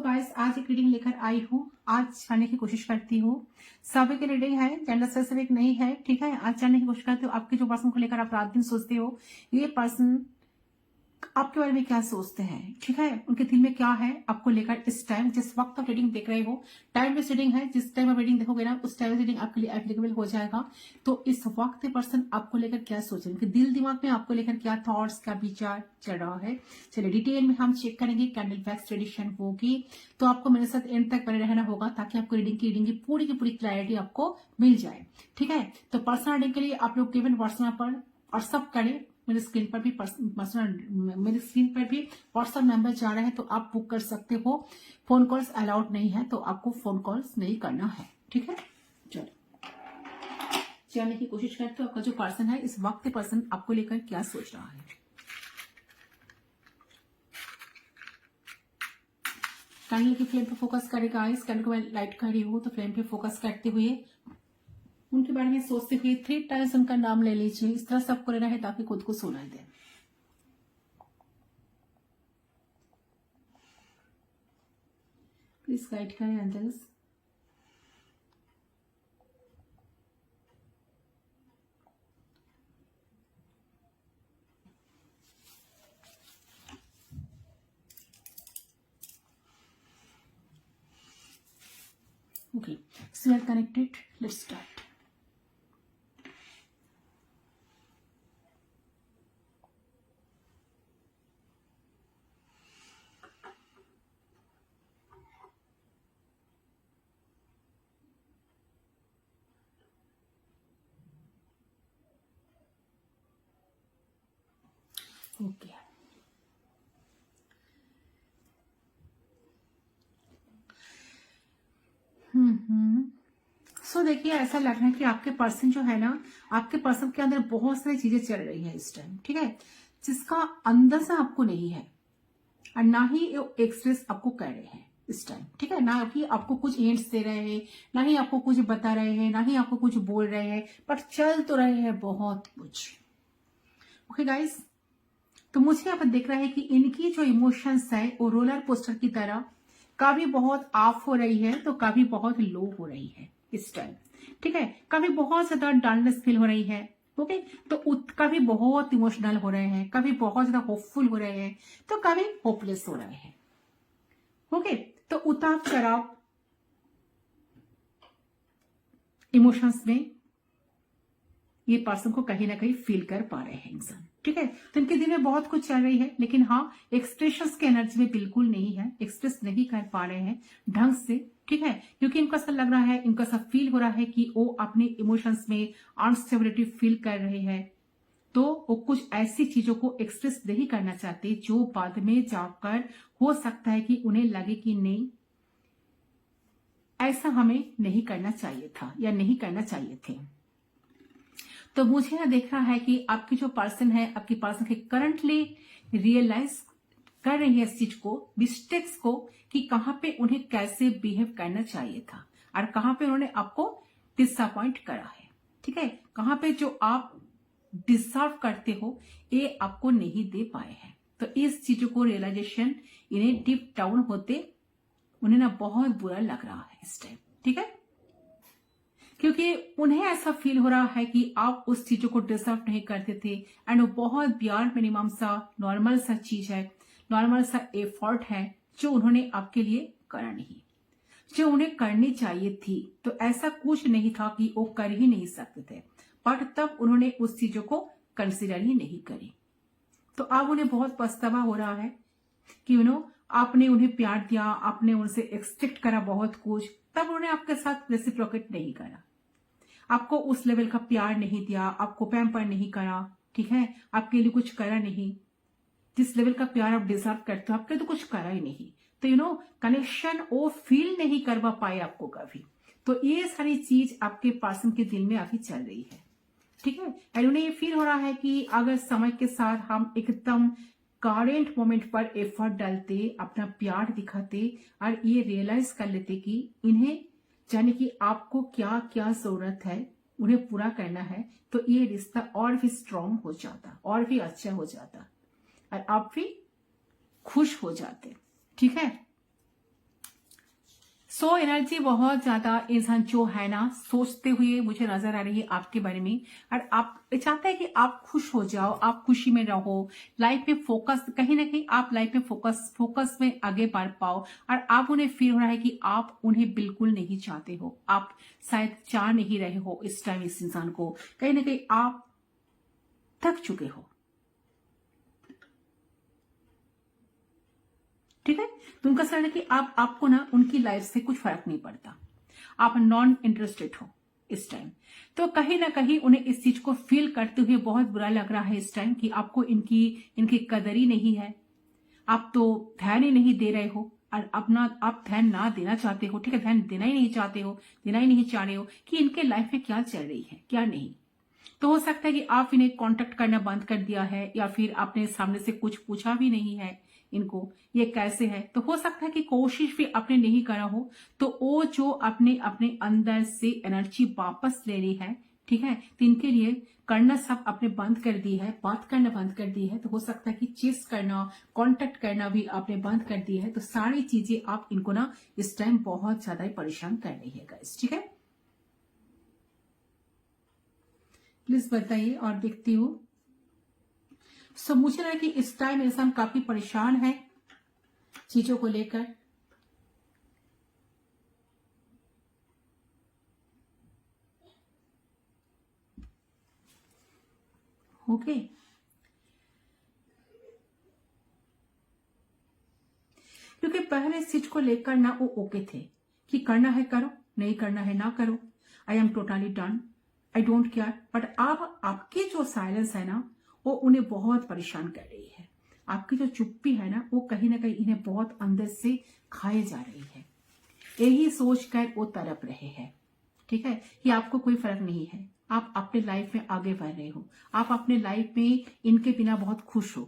Guys आज एक reading लेकर आई हूँ। आज जानने की कोशिश करती हूँ। सभी की रीडिंग है, जेंडर स्पेसिफिक नहीं है। ठीक है, आज जानने की कोशिश करती हूँ आपके जो पर्सन को लेकर आप रात दिन सोचते हो, ये पर्सन आपके बारे में क्या सोचते हैं। ठीक है, उनके दिल में क्या है आपको लेकर। इस टाइम जिस वक्त आप रीडिंग देख रहे हो, टाइम बेस्ड रीडिंग है। जिस टाइम आप रीडिंग देखोगे ना, उस टाइम रीडिंग आपके लिए एप्लीकेबल हो जाएगा। तो इस वक्त पर्सन आपको लेकर क्या सोच रहे हैं, उनके दिल दिमाग में आपको लेकर क्या थॉट्स, क्या विचार चल रहा है। चलिए डिटेल में हम चेक करेंगे। कैंडल बैक्स ट्रेडिशन होगी, तो आपको मेरे साथ एंड तक बने रहना होगा ताकि आपको रीडिंग की पूरी क्लैरिटी आपको मिल जाए। ठीक है, तो पर्सनल रीडिंग के लिए आप लोग केवल व्हाट्सएप पर और सब करें। मेरे स्क्रीन पर भी व्हाट्सएप नंबर जा रहा है, तो आप बुक कर सकते हो। फोन कॉल्स अलाउड नहीं है, तो आपको फोन कॉल्स नहीं करना है। ठीक है, चलो जानने की कोशिश करते हो आपका जो पर्सन है इस वक्त पर्सन आपको लेकर क्या सोच रहा है। कैंडल की फ्लेम पे फोकस करेगा। इस कैंडल को मैं लाइट कर रही हूँ, तो फ्लेम पे फोकस करते हुए उनके बारे में सोचते हुए 3 टाइम्स उनका नाम ले लीजिए। इस तरह सबको लेना है ताकि खुद को सुनाई दे। प्लीज गाइड करें angels. Okay, so we are connected. Let's start. Okay. So देखिए, ऐसा लग रहा है कि आपके पर्सन जो है ना, आपके पर्सन के अंदर बहुत सारी चीजें चल रही है इस टाइम। ठीक है, जिसका अंदर से आपको नहीं है और ना ही एक्सप्रेस आपको कर रहे हैं इस टाइम। ठीक है, ना ही आपको कुछ हिंट्स दे रहे हैं, ना ही आपको कुछ बता रहे हैं, ना ही आपको कुछ बोल रहे हैं, बट चल तो रहे हैं बहुत कुछ। ओके गाइस, तो मुझे यहाँ पर दिख रहा है कि इनकी जो इमोशंस है वो रोलर कोस्टर की तरह कभी बहुत ऑफ हो रही है, तो कभी बहुत लो हो रही है इस टाइम। ठीक है, कभी बहुत ज्यादा डलनेस फील हो रही है। ओके, तो कभी बहुत इमोशनल हो रहे हैं, कभी बहुत ज्यादा होपफुल हो रहे हैं, तो कभी होपलेस हो रहे हैं। ओके, तो उतार चढ़ाव इमोशंस में ये पर्सन को कहीं ना कहीं फील कर पा रहे हैं इंसान। ठीक है, तो इनके दिल में बहुत कुछ चल रही है, लेकिन हाँ एक्सप्रेशंस के एनर्जी में बिल्कुल नहीं है, एक्सप्रेस नहीं कर पा रहे हैं ढंग से। ठीक है, क्योंकि इनको ऐसा लग रहा है, इनको ऐसा फील हो रहा है कि वो अपने इमोशंस में अनस्टेबिलिटी फील कर रहे हैं, तो वो कुछ ऐसी चीजों को एक्सप्रेस नहीं करना चाहते जो बाद में जाकर हो सकता है कि उन्हें लगे कि नहीं, ऐसा हमें नहीं करना चाहिए था या नहीं करना चाहिए थे। तो मुझे यह देख रहा है कि आपकी जो पर्सन है, आपकी पर्सन के करंटली रियलाइज कर रही है इस चीज को, मिस्टेक्स को, कि कहां पे उन्हें कैसे बिहेव करना चाहिए था और कहां पे उन्होंने आपको डिसअपॉइंट करा है। ठीक है, कहां पे जो आप डिजर्व करते हो ये आपको नहीं दे पाए हैं। तो इस चीजों को रियलाइजेशन इन्हें डीप डाउन होते उन्हें ना बहुत बुरा लग रहा है इस टाइम। ठीक है, क्योंकि उन्हें ऐसा फील हो रहा है कि आप उस चीजों को डिजर्व नहीं करते थे एंड वो बहुत बियॉन्ड मिनिमम सा नॉर्मल सा चीज है, नॉर्मल सा एफर्ट है जो उन्होंने आपके लिए करा नहीं, जो उन्हें करनी चाहिए थी। तो ऐसा कुछ नहीं था कि वो कर ही नहीं सकते थे, बट तब उन्होंने उस चीजों को कंसिडर ही नहीं करी। तो अब उन्हें बहुत पछतावा हो रहा है कि आपने उन्हें प्यार दिया, आपने उनसे एक्सपेक्ट करा बहुत कुछ, तब उन्होंने आपके साथ रेसिप्रोकेट नहीं करा, आपको उस लेवल का प्यार नहीं दिया, आपको पैम्पर नहीं करा। ठीक है, आपके लिए कुछ करा नहीं, जिस लेवल का प्यार आप डिजर्व करते हो आपके लिए तो कुछ करा ही नहीं। तो कनेक्शन वो फील नहीं करवा पाए आपको कभी। तो ये सारी चीज आपके पर्सन के दिल में अभी चल रही है। ठीक है, एंड उन्हें ये फील हो रहा है कि अगर समय के साथ हम एकदम करेंट मोमेंट पर एफर्ट डालते, अपना प्यार दिखाते और ये रियलाइज कर लेते कि इन्हें यानी कि आपको क्या क्या जरूरत है उन्हें पूरा करना है, तो ये रिश्ता और भी स्ट्रांग हो जाता, और भी अच्छा हो जाता और आप भी खुश हो जाते। ठीक है, सो एनर्जी बहुत ज्यादा इंसान जो है ना सोचते हुए मुझे नजर आ रही है आपके बारे में, और आप चाहते हैं कि आप खुश हो जाओ, आप खुशी में रहो, लाइफ में फोकस, कहीं ना कहीं आप लाइफ में फोकस में आगे बढ़ पाओ, और आप उन्हें फील हो रहा है कि आप उन्हें बिल्कुल नहीं चाहते हो, आप शायद चाह नहीं रहे हो इस टाइम इस इंसान को, कहीं ना कहीं आप थक चुके हो। ठीक है, तो उनका कहना है कि आपको ना उनकी लाइफ से कुछ फर्क नहीं पड़ता, आप नॉन इंटरेस्टेड हो इस टाइम। तो कहीं ना कहीं उन्हें इस चीज को फील करते हुए बहुत बुरा लग रहा है इस टाइम कि आपको इनकी इनकी कदर ही नहीं है, आप तो ध्यान ही नहीं दे रहे हो, और अपना आप ध्यान ना देना चाहते हो। ठीक है, ध्यान देना ही नहीं चाहते हो, देना ही नहीं चाह रहे हो कि इनके लाइफ में क्या चल रही है क्या नहीं। तो हो सकता है कि आप इन्हें कांटेक्ट करना बंद कर दिया है, या फिर आपने सामने से कुछ पूछा भी नहीं है इनको ये कैसे है। तो हो सकता है कि कोशिश भी आपने नहीं करा हो, तो वो जो अपने अपने अंदर से एनर्जी वापस ले रही है, ठीक है, तो इनके लिए करना सब आपने बंद कर दी है, बात करना बंद कर दी है। तो हो सकता है कि चेस करना, कांटेक्ट करना भी आपने बंद कर दिया है। तो सारी चीजें आप इनको ना इस टाइम बहुत ज्यादा ही परेशान कर रही है गाइस। ठीक है, प्लीज बताइए और देखती हूँ। सो मुझे लगा कि इस टाइम इंसान काफी परेशान है चीजों को लेकर। ओके, क्योंकि पहले इस चीज को लेकर ना वो ओके थे कि करना है करो, नहीं करना है ना करो, I am totally done, I don't care. But अब आपकी जो साइलेंस है ना वो उन्हें बहुत परेशान कर रही है। आपकी जो चुप्पी है ना वो कहीं ना कहीं इन्हें बहुत अंदर से खाए जा रही है। यही सोचकर वो तड़प रहे हैं, ठीक है, कि आपको कोई फर्क नहीं है, आप अपने लाइफ में आगे बढ़ रहे हो, आप अपने लाइफ में इनके बिना बहुत खुश हो,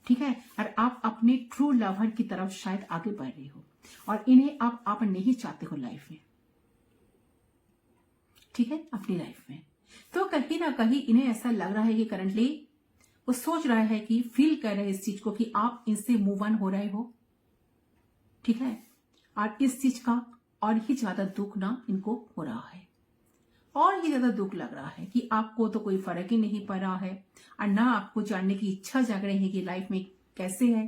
ठीक है, और आप अपने ट्रू लवर की तरफ शायद आगे बढ़ रहे हो, और इन्हें आप नहीं चाहते हो लाइफ में, ठीक है, अपनी लाइफ में। तो कहीं ना कहीं इन्हें ऐसा लग रहा है कि करंटली वो सोच रहा है कि फील कर रहे हैं इस चीज को कि आप इनसे मूव ऑन हो रहे हो, ठीक है, और इस चीज का और ही ज्यादा दुख ना इनको हो रहा है, और ही ज्यादा दुख लग रहा है कि आपको तो कोई फर्क ही नहीं पड़ रहा है, और ना आपको जानने की इच्छा जाग रही है कि लाइफ में कैसे है,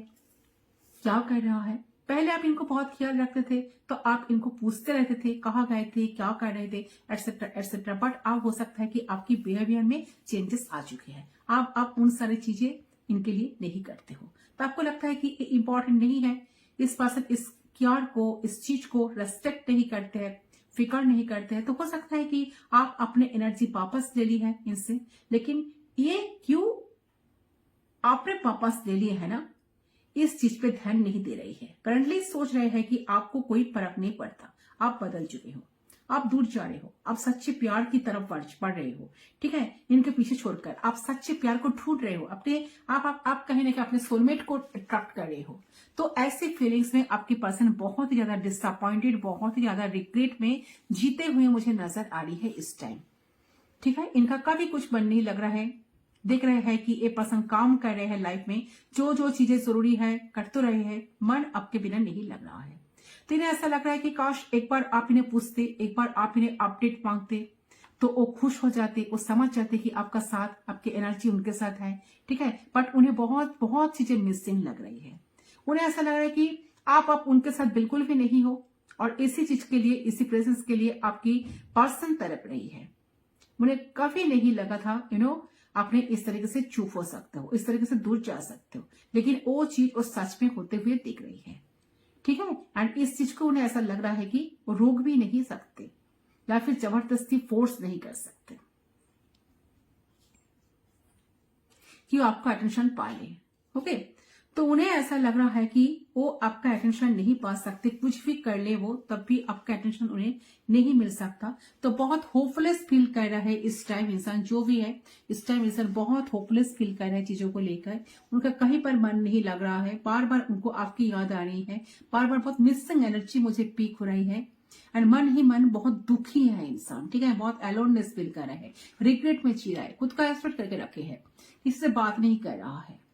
क्या कर रहा है। पहले आप इनको बहुत ख्याल रखते थे, तो आप इनको पूछते रहते थे कहाँ गए थे, क्या कर रहे थे, एटसेट्रा एटसेट्रा। बट अब हो सकता है कि आपकी बिहेवियर में चेंजेस आ चुके हैं, आप उन सारी चीजें इनके लिए नहीं करते हो, तो आपको लगता है कि इंपॉर्टेंट नहीं है, इस पर्सन इस केयर को, इस चीज को रेस्पेक्ट नहीं करते हैं, फिक्र नहीं करते हैं। तो हो सकता है कि आप अपने एनर्जी वापस ले ली है इनसे, लेकिन ये क्यों आपने वापस ले लिए है ना, इस चीज पे ध्यान नहीं दे रही है। करंटली सोच रहे हैं कि आपको कोई फर्क नहीं पड़ता, आप बदल चुके हो, आप दूर जा रहे हो, आप सच्चे प्यार की तरफ बढ़ रहे हो, ठीक है, इनके पीछे छोड़कर आप सच्चे प्यार को ढूंढ रहे हो, अपने आप कहीं ना कहीं अपने सोलमेट को अट्रैक्ट कर रहे हो। तो ऐसी फीलिंग्स में आपकी पर्सन बहुत ही ज्यादा डिसअपॉइंटेड, बहुत ही ज्यादा रिग्रेट में जीते हुए मुझे नजर आ रही है इस टाइम, ठीक है। इनका कभी कुछ मन नहीं लग रहा है, देख रहे हैं कि ये पर्सन काम कर रहे हैं लाइफ में, जो जो चीजें जरूरी है कर तो रहे हैं, मन आपके बिना नहीं लग रहा है। तो इन्हें ऐसा लग रहा है कि काश एक बार आप इन्हें पूछते, एक बार आप इन्हें अपडेट मांगते, तो वो खुश हो जाते, वो समझ जाते कि आपका साथ, आपकी एनर्जी उनके साथ है, ठीक है। बट उन्हें बहुत बहुत चीजें मिसिंग लग रही है, उन्हें ऐसा लग रहा है कि आप उनके साथ बिल्कुल भी नहीं हो, और इसी चीज के लिए, इसी प्रेजेंस के लिए आपकी पर्सन तड़प रही है। मुझे कभी नहीं लगा था आपने इस तरीके से चुप हो सकते हो, इस तरीके से दूर जा सकते हो, लेकिन वो चीज वो सच में होते हुए दिख रही है, ठीक है। एंड इस चीज को उन्हें ऐसा लग रहा है कि वो रोक भी नहीं सकते, या फिर जबरदस्ती फोर्स नहीं कर सकते कि वो आपका अटेंशन पा ले, ओके। तो उन्हें ऐसा लग रहा है कि वो आपका अटेंशन नहीं पा सकते, कुछ भी कर ले वो, तब भी आपका अटेंशन उन्हें नहीं मिल सकता। तो बहुत होपलेस फील कर रहा है इस टाइम इंसान, जो भी है इस टाइम इंसान बहुत होपलेस फील कर रहा है चीजों को लेकर, उनका कहीं पर मन नहीं लग रहा है, बार बार उनको आपकी याद आ रही है, बार बार बहुत मिसिंग एनर्जी मुझे पीक हो रही है, एंड मन ही मन बहुत दुखी है इंसान, ठीक है, बहुत एलोननेस फील कर रहा है, रिग्रेट में जी रहा है, खुद का एक्सपेक्ट करके रखे है, किसी से बात नहीं कर रहा है।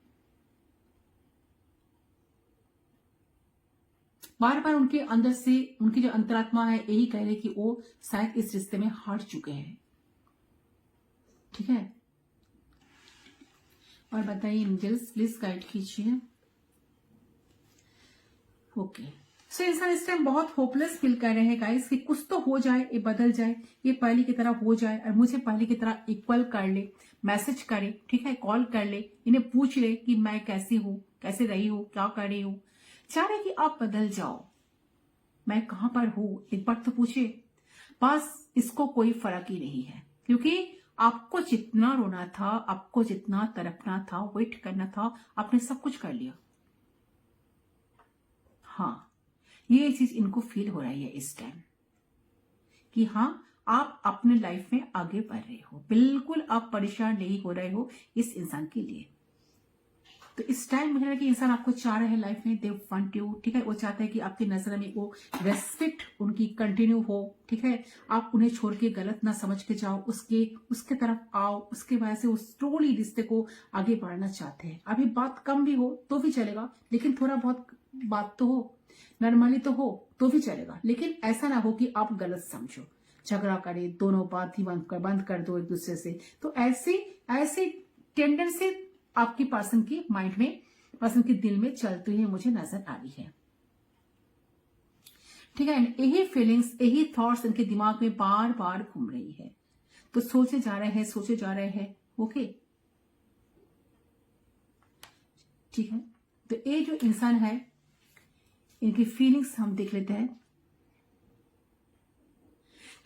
बार बार उनके अंदर से उनकी जो अंतरात्मा है यही कह रही कि वो शायद इस रिश्ते में हार चुके हैं। ठीक है, और बताइए एंजल्स प्लीज गाइड कीजिए। ओके, सो इंसान इस टाइम बहुत होपलेस फील कर रहे हैं गाइस कि कुछ तो हो जाए, ये बदल जाए, ये पहले की तरह हो जाए और मुझे पहले की तरह इक्वल कर ले, मैसेज करे, ठीक है, कॉल कर ले, इन्हें पूछ ले कि मैं कैसी हूं, कैसे रही हूं, क्या कर रही हूं। चाह रहे कि आप बदल जाओ, मैं कहां पर हूं एक बार तो पूछे। बस इसको कोई फर्क ही नहीं है, क्योंकि आपको जितना रोना था, आपको जितना तड़पना था, वेट करना था, आपने सब कुछ कर लिया। हाँ, ये चीज इनको फील हो रही है इस टाइम कि हाँ आप अपने लाइफ में आगे बढ़ रहे हो, बिल्कुल आप परेशान नहीं हो रहे हो इस इंसान के लिए। तो इस टाइम मुझे लगा कि इंसान आपको चाह रहे हैं लाइफ में, दे वांट यू, ठीक है, वो चाहते हैं कि आपकी नजर में वो रेस्पेक्ट उनकी कंटिन्यू हो, ठीक है, आप उन्हें छोड़ के गलत ना समझ के जाओ, उसके तरफ आओ, उसके वजह से उस स्लोली रिश्ते को आगे बढ़ाना चाहते हैं। अभी बात कम भी हो तो भी चलेगा, लेकिन थोड़ा बहुत बात तो हो, नॉर्मली तो हो तो भी चलेगा, लेकिन ऐसा ना हो कि आप गलत समझो, झगड़ा करे, दोनों बात ही बंद कर दो एक दूसरे से। तो ऐसी टेंडेंसी आपकी पर्सन की माइंड में, पर्सन के दिल में चलती हुई मुझे नजर आ रही है। ठीक है, यही फीलिंग्स, यही थॉट्स इनके दिमाग में बार बार घूम रही है। तो सोचे जा रहे हैं। ओके, ठीक है, तो ये जो इंसान है इनकी फीलिंग्स हम देख लेते हैं।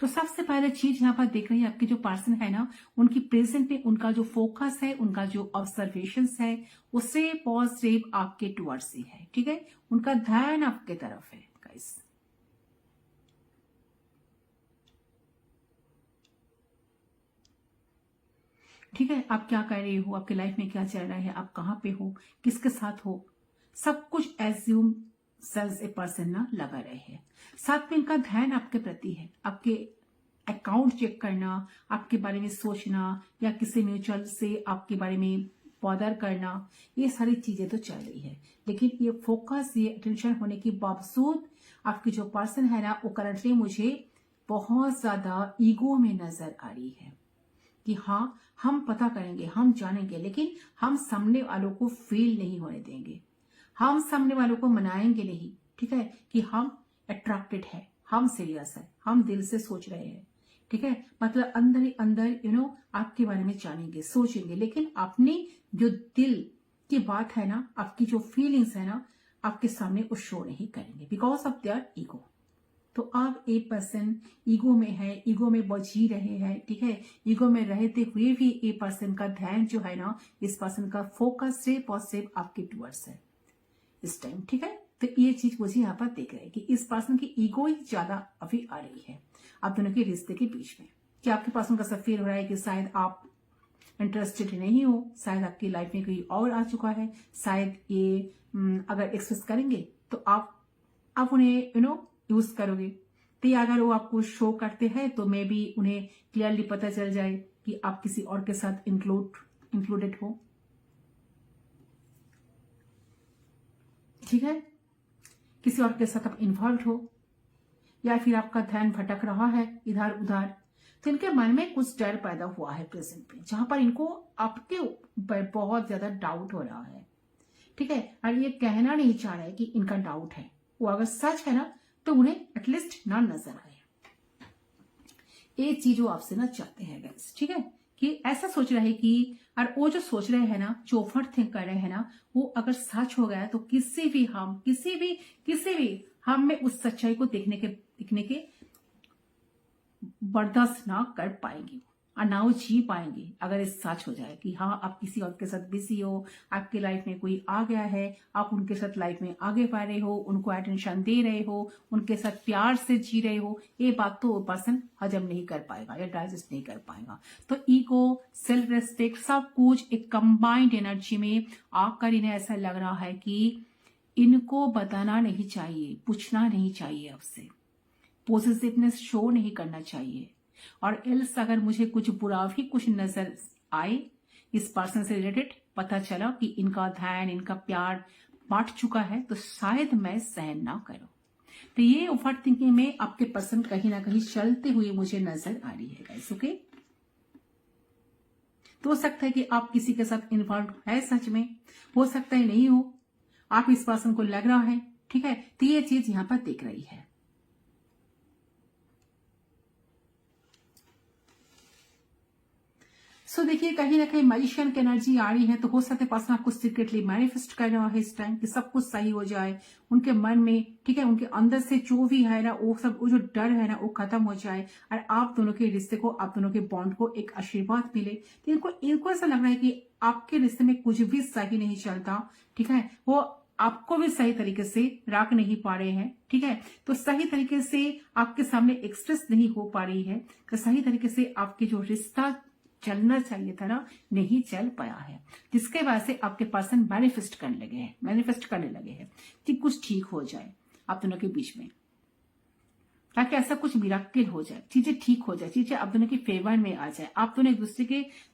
तो सबसे पहले चीज यहां पर देख रही है, आपके जो पर्सन है ना, उनकी प्रेजेंट पे उनका जो फोकस है, उनका जो ऑब्जर्वेशन है, वो सिर्फ और सिर्फ आपके टुवर्ड्स ही है। ठीक है, उनका ध्यान आपके तरफ है गाइस। ठीक है, आप क्या कर रही हो, आपकी लाइफ में क्या चल रहा है, आप कहां पे हो, किसके साथ हो, सब कुछ एज्यूम सेल्स ए पर्सन ना लगा रहे हैं। साथ में इनका ध्यान आपके प्रति है, आपके अकाउंट चेक करना, आपके बारे में सोचना, या किसी म्यूचुअल से आपके बारे में बॉदर करना, ये सारी चीजें तो चल रही है। लेकिन ये फोकस, ये अटेंशन होने के बावजूद आपकी जो पर्सन है ना, वो करंटली मुझे बहुत ज्यादा ईगो में नजर आ रही है कि हाँ हम पता करेंगे, हम जानेंगे, लेकिन हम सामने वालों को फील नहीं होने देंगे, हम सामने वालों को मनाएंगे नहीं। ठीक है, कि हम अट्रैक्टेड है, हम सीरियस है, हम दिल से सोच रहे हैं। ठीक है, मतलब अंदर ही अंदर आपके बारे में जानेंगे, सोचेंगे, लेकिन अपनी जो दिल की बात है ना, आपकी जो फीलिंग्स है ना, आपके सामने वो शो नहीं करेंगे बिकॉज ऑफ देयर ईगो। तो अब एक पर्सन ईगो में है, ईगो में बची रहे हैं। ठीक है, ईगो में रहते हुए भी एक पर्सन का ध्यान जो है ना, इस पर्सन का फोकस सिर्फ और सिर्फ आपके टुवर्ड्स है इस टाइम। ठीक है, तो ये चीज मुझे यहाँ पर देख रहे हैं कि इस पर्सन की ईगो ही ज्यादा अभी आ रही है आप दोनों के रिश्ते के बीच में। कि आपके पर्सन का सब फील हो रहा है कि शायद आप इंटरेस्टेड नहीं हो, शायद आपकी लाइफ में कोई और आ चुका है, शायद ये अगर एक्सप्रेस करेंगे तो आप उन्हें यूज करोगे। तो अगर वो आपको शो करते हैं तो मे बी उन्हें क्लियरली पता चल जाए कि आप किसी और के साथ इंक्लूडेड हो। ठीक है, किसी और के साथ आप इन्वॉल्व हो, या फिर आपका ध्यान भटक रहा है इधर उधर। तो इनके मन में कुछ डर पैदा हुआ है प्रेजेंट पे, जहां पर इनको आपके ऊपर बहुत ज्यादा डाउट हो रहा है। ठीक है, और ये कहना नहीं चाह रहे कि इनका डाउट है, वो अगर सच है ना तो उन्हें एटलीस्ट ना नजर आए। ये चीज वो आपसे ना चाहते हैं गाइस। ठीक है, कि ऐसा सोच रहे हैं कि, और वो जो सोच रहे हैं ना, जो ओवर थिंक कर रहे हैं ना, वो अगर सच हो गया तो किसी भी हम में उस सच्चाई को देखने के बर्दाश्त ना कर पाएंगे और ना वो जी पाएंगे अगर ये सच हो जाए कि हाँ आप किसी और के साथ बिजी हो, आपकी लाइफ में कोई आ गया है, आप उनके साथ लाइफ में आगे बढ़ रहे हो, उनको अटेंशन दे रहे हो, उनके साथ प्यार से जी रहे हो। ये बात तो वो पर्सन हजम नहीं कर पाएगा या डाइजेस्ट नहीं कर पाएगा। तो ईगो, सेल्फ रेस्पेक्ट, सब कुछ एक कंबाइंड एनर्जी में आकर इन्हें ऐसा लग रहा है कि इनको बताना नहीं चाहिए, पूछना नहीं चाहिए, आपसे पॉजिटिवनेस शो नहीं करना चाहिए। और एल्स अगर मुझे कुछ बुरा भी कुछ नजर आए इस पर्सन से रिलेटेड, पता चला कि इनका ध्यान, इनका प्यार बांट चुका है, तो शायद मैं सहन ना करूं। तो ये ओवर थिंकिंग में आपके पर्सन कहीं ना कहीं चलते हुए मुझे नजर आ रही है गाइस। ओके, तो हो सकता है कि आप किसी के साथ इन्वॉल्व है, सच में हो सकता है नहीं हो, आप इस पर्सन को लग रहा है, ठीक है। तो ये चीज यहां पर दिख रही है। सो देखिए कहीं ना कहीं मैजिशियन की एनर्जी आ रही है, तो हो सकता है पर्सन आपको सीक्रेटली मैनिफेस्ट कर रहा है इस टाइम कि सब कुछ सही हो जाए उनके मन में, ठीक है। उनके अंदर से जो भी है ना वो सब, वो जो डर है ना वो खत्म हो जाए और आप दोनों के रिश्ते को, आप दोनों के बॉन्ड को एक आशीर्वाद मिले। तो इनको ऐसा लग रहा है कि आपके रिश्ते में कुछ भी सही नहीं चलता, ठीक है। वो आपको भी सही तरीके से रख नहीं पा रहे हैं, ठीक है। तो सही तरीके से आपके सामने एक्सप्रेस नहीं हो पा रही है, तो सही तरीके से आपके जो रिश्ता चलना चाहिए था ना, नहीं चल पाया है, जिसके वजह से आपके पर्सन मैनिफेस्ट करने लगे हैं कि कुछ ठीक हो जाए आप दोनों के बीच में, ताकि ऐसा कुछ मिराकल हो जाए, चीजें ठीक हो जाए, चीजें आप दोनों के फेवर में आ जाए, आप दोनों एक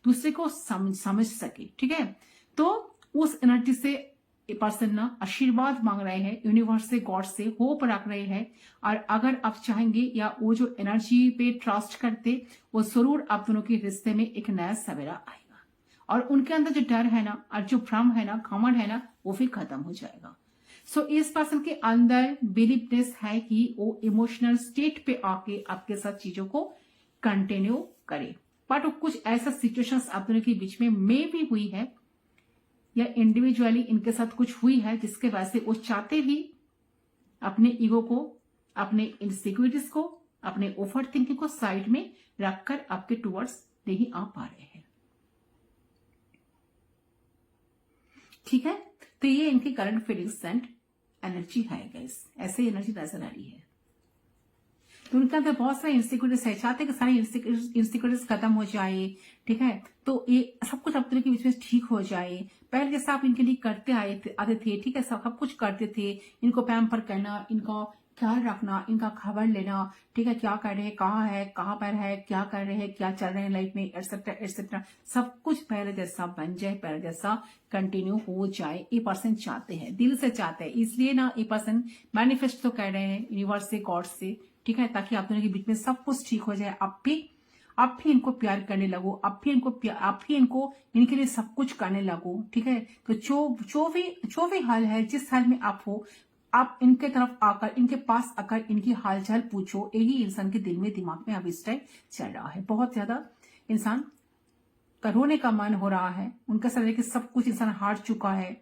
दूसरे को समझ सके, ठीक है। तो उस एनर्जी से पर्सन ना आशीर्वाद मांग रहे हैं यूनिवर्स से, गॉड से होप रख रहे हैं। और अगर आप चाहेंगे या वो जो एनर्जी पे ट्रस्ट करते, वो जरूर आप दोनों के रिश्ते में एक नया सवेरा आएगा और उनके अंदर जो डर है ना और जो भ्रम है ना, घमंड है ना, वो भी खत्म हो जाएगा। सो इस पर्सन के अंदर बिलीवनेस है कि वो इमोशनल स्टेट पे आके आपके साथ चीजों को कंटिन्यू करे। बट कुछ ऐसा सिचुएशंस आप दोनों के बीच में भी हुई है या इंडिविजुअली इनके साथ कुछ हुई है, जिसके वजह से वो चाहते भी अपने ईगो को, अपने इनसिक्योरिटीज को, अपने ओवर थिंकिंग को साइड में रखकर आपके टुवर्ड्स नहीं आ पा रहे हैं, ठीक है। तो ये इनकी करंट फीलिंग्स एंड एनर्जी है गाइस, ऐसे एनर्जी नजर आ रही है। तो उनके अंदर बहुत सारे इंसिक्योरिटीज है, चाहते हैं कि सारी इंसिक्योरिटीज खत्म हो जाए, ठीक है। तो ये सब कुछ अपने के बीच में ठीक हो जाए। पहले जैसा आप इनके लिए करते आते थे, ठीक है, सब कुछ करते थे, इनको पैम्पर करना, इनका ख्याल रखना, इनका खबर लेना, ठीक है, क्या कर रहे हैं, कहाँ है, कहाँ पर है, क्या कर रहे हैं, क्या चल रहे हैं लाइफ में, एटसेट्रा एटसेट्रा, सब कुछ पहले जैसा बन जाए, पहले जैसा कंटिन्यू हो जाए। ये पर्सन चाहते हैं, दिल से चाहते हैं, इसलिए ना ये पर्सन मैनिफेस्ट तो कर रहे हैं यूनिवर्स से, गॉड से, ठीक है, ताकि आप दोनों के बीच में सब कुछ ठीक हो जाए। आप भी इनको प्यार करने लगो, आप भी इनको इनके लिए सब कुछ करने लगो, ठीक है। तो जो भी हाल है, जिस हाल में आप हो, आप इनके तरफ आकर, इनके पास आकर इनकी हालचाल पूछो। यही इंसान के दिल में, दिमाग में अब इस टाइम चल रहा है। बहुत ज्यादा इंसान का रोने का मन हो रहा है, उनका सर कि सब कुछ इंसान हार चुका है,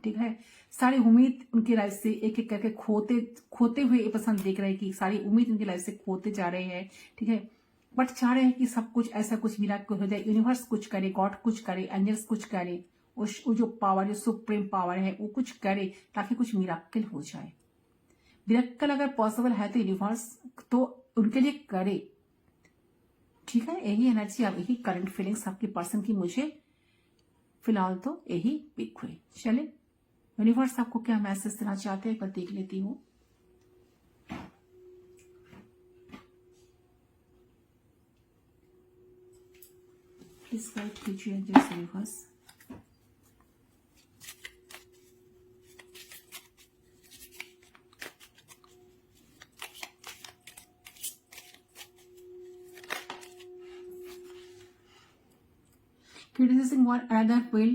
ठीक है। सारी उम्मीद उनकी लाइफ से एक एक करके खोते हुए ये पसंद देख रहे हैं कि सारी उम्मीद उनकी लाइफ से खोते जा रहे हैं, ठीक है। बट चाह रहे हैं कि सब कुछ ऐसा कुछ मिराकल हो जाए, यूनिवर्स कुछ करे, गॉड कुछ करे, एंजल्स कुछ करे, वो जो पावर, जो सुप्रीम पावर है वो कुछ करे, ताकि कुछ मिराकल हो जाए। मिराकल अगर पॉसिबल है तो यूनिवर्स तो उनके लिए करे, ठीक है। यही एनर्जी, अब यही करंट फीलिंग्स आपके पर्सन की मुझे फिलहाल तो यही पिक हुई। चले यूनिवर्स आपको क्या मैसेज देना चाहते हैं, एक बार देख लेती हूँ। प्लीज गाइड कीजिए angels, universe. Criticizing one another will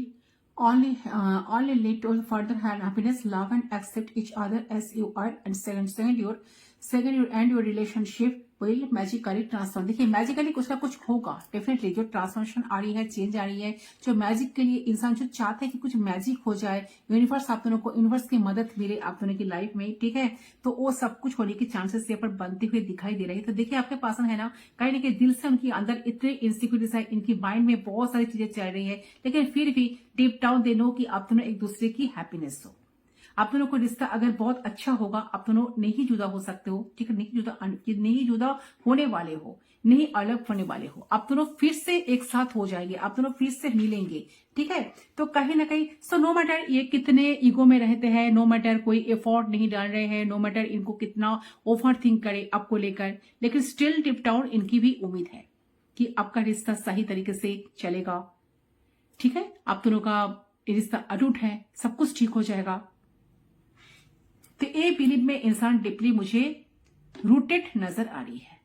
only lead to further happiness, love, and accept each other as you are. And second, your relationship will magically transform। देखिए मैजिकली कुछ ना कुछ होगा डेफिनेटली, जो ट्रांसफॉर्मेशन आ रही है, change आ रही है, जो मैजिक के लिए इंसान जो चाहते हैं कि कुछ मैजिक हो जाए, यूनिवर्स आप दोनों को, यूनिवर्स की मदद मिले आप दोनों की लाइफ में, ठीक है। तो वो सब कुछ होने के चांसेस यहाँ पर बनते हुए दिखाई दे रहे हैं। तो देखिए आपके पास है ना, कहीं ना कहीं दिल से उनके अंदर इतने इनसिक्योरिटीज है, इनकी माइंड में बहुत सारी चीजें चल रही है, लेकिन फिर भी डीप डाउन दे नो कि आप दोनों एक दूसरे की हैप्पीनेस हो। आप दोनों को रिश्ता अगर बहुत अच्छा होगा, आप दोनों नहीं जुदा हो सकते हो, ठीक है, नहीं जुदा होने वाले हो, नहीं अलग होने वाले हो, आप दोनों फिर से एक साथ हो जाएंगे, आप दोनों फिर से मिलेंगे, ठीक है। तो कहीं ना कहीं नो मैटर ये कितने ईगो में रहते हैं, नो मैटर कोई एफर्ट नहीं डाल रहे हैं, नो मैटर इनको कितना ओवर थिंक करे आपको लेकर, लेकिन स्टिल डिप डाउन इनकी भी उम्मीद है कि आपका रिश्ता सही तरीके से चलेगा, ठीक है। आप दोनों का रिश्ता अटूट है, सब कुछ ठीक हो जाएगा। तो ए बिलीव में इंसान डीपली मुझे रूटेड नजर आ रही है,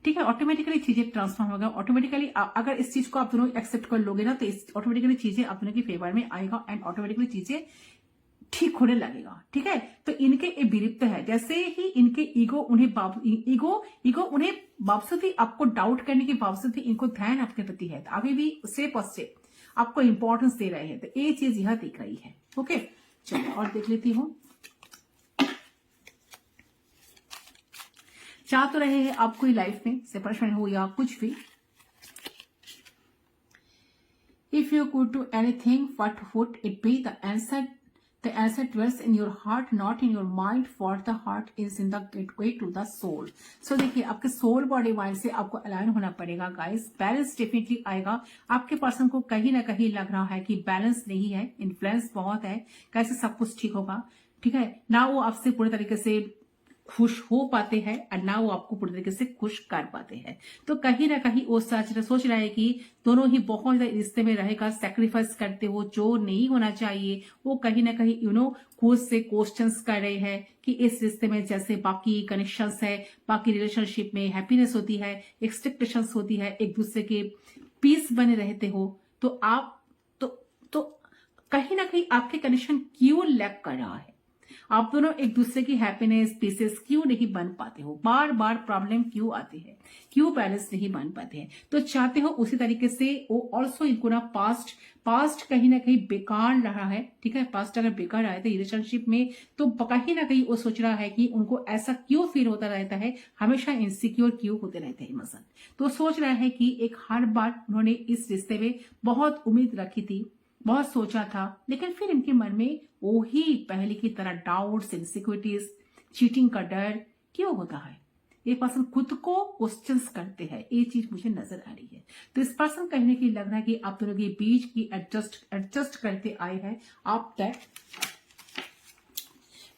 ठीक है। ऑटोमेटिकली चीजें ट्रांसफॉर्म होगा, ऑटोमेटिकली अगर इस चीज को आप दोनों एक्सेप्ट कर लोगे ना तो ऑटोमेटिकली चीजें आप दोनों की फेवर में आएगा एंड ऑटोमेटिकली चीजें ठीक होने लगेगा, ठीक है। तो इनके एक बिलीव तो है, जैसे ही इनके ईगो उन्हें उन्हें बावजूद ही आपको डाउट करने के बावजूद भी इनको ध्यान आपके प्रति है, तो अभी भी स्टेप और स्टेप आपको इंपॉर्टेंस दे रहे हैं, तो ये चीज यह दिख रही है। ओके, चलो और देख लेती हूँ। चाह तो रहे हैं आप कोई लाइफ में सेपरेशन हो या कुछ भी। If you could do anything what would it be? The answer dwells in your heart, not in your mind, for the heart is in the gateway to the soul. So देखिए, आपके soul body mind से आपको align होना पड़ेगा guys. Balance definitely आएगा। आपके person को कहीं ना कहीं लग रहा है कि बैलेंस नहीं है, इन्फ्लुएंस बहुत है, कैसे सब कुछ ठीक होगा, ठीक है ना। वो आपसे पूरे तरीके से खुश हो पाते हैं और ना वो आपको पूरी तरीके से खुश कर पाते हैं। तो कहीं ना कहीं वो सोच रहा है कि दोनों ही बहुत ज्यादा रिश्ते में रहेगा, सेक्रीफाइस करते हो जो नहीं होना चाहिए। वो कहीं ना कहीं खुद से क्वेश्चंस कर रहे हैं कि इस रिश्ते में जैसे बाकी कनेक्शंस है, बाकी रिलेशनशिप में हैप्पीनेस होती है, एक्सपेक्टेशंस होती है, एक दूसरे के पीस बने रहते हो, तो आप तो कहीं ना कहीं आपके कनेक्शन क्यों लैक कर रहा है? आप दोनों एक दूसरे की हैप्पीनेस पीसेस क्यों नहीं बन पाते हो? बार बार प्रॉब्लम क्यों आती है? क्यों बैलेंस नहीं बन पाते हैं? तो चाहते हो उसी तरीके से वो ऑल्सो इनको ना पास्ट कहीं ना कहीं बेकार रहा है, ठीक है। पास्ट अगर बेकार रहा है तो रिलेशनशिप में, तो कहीं ना कहीं वो सोच रहा है कि उनको ऐसा क्यों फील होता रहता है, हमेशा इनसिक्योर क्यों होते रहते हैं इमोशन। तो सोच रहा है कि एक हर बार उन्होंने इस रिश्ते में बहुत उम्मीद रखी थी, बहुत सोचा था, लेकिन फिर इनके मन में वही पहले की तरह डाउट्स, इनसिक्योरिटीज, चीटिंग का डर क्यों होता है? ये पर्सन खुद को क्वेश्चंस करते हैं, ये चीज मुझे नजर आ रही है। तो इस पर्सन कहने की लग रहा है कि आप दोनों के बीच की एडजस्ट करते आए हैं आप तक,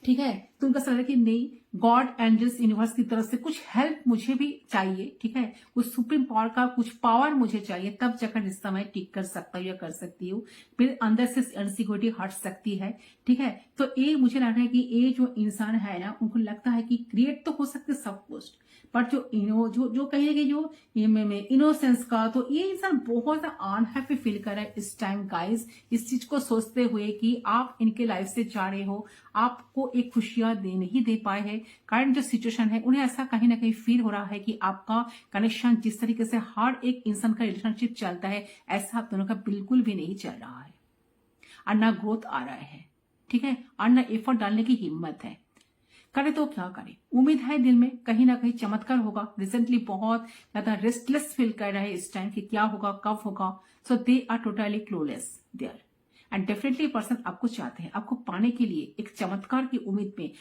ठीक है। तो उनका सवाल है कि नहीं, गॉड एंजल्स यूनिवर्स की तरफ से कुछ हेल्प मुझे भी चाहिए, ठीक है। उस सुप्रीम पावर का कुछ पावर मुझे चाहिए, तब जाकर रिश्ता मैं ठीक कर सकता हूँ या कर सकती हूँ। फिर अंदर से अनसिक्योरिटी हट सकती है, ठीक है। तो ये मुझे लग रहा है कि ये जो इंसान है ना, उनको लगता है कि क्रिएट तो हो सकते सब कुछ, बट जो कहिए जो इनोसेंस का, तो ये इंसान बहुत अनहैप्पी फील कर रहा है इस टाइम गाइस, इस चीज को सोचते हुए कि आप इनके लाइफ से जा रहे हो, आपको एक खुशियां नहीं दे पाए हैं। करंट जो सिचुएशन है, उन्हें ऐसा कहीं ना कहीं फील हो रहा है कि आपका कनेक्शन जिस तरीके से हर एक इंसान का रिलेशनशिप चलता है, ऐसा आप दोनों का बिल्कुल भी नहीं चल रहा है, और ना ग्रोथ आ रहा है, ठीक है, और ना एफर्ट डालने की हिम्मत है। करे तो क्या करे? उम्मीद है दिल में कहीं ना कहीं चमत्कार होगा। रिसेंटली बहुत ज्यादा रेस्टलेस फील कर रहे हैं इस टाइम कि क्या होगा, कब होगा। So they are totally clueless there, and definitely person आपको चाहते हैं, आपको पाने के लिए एक चमत्कार की उम्मीद में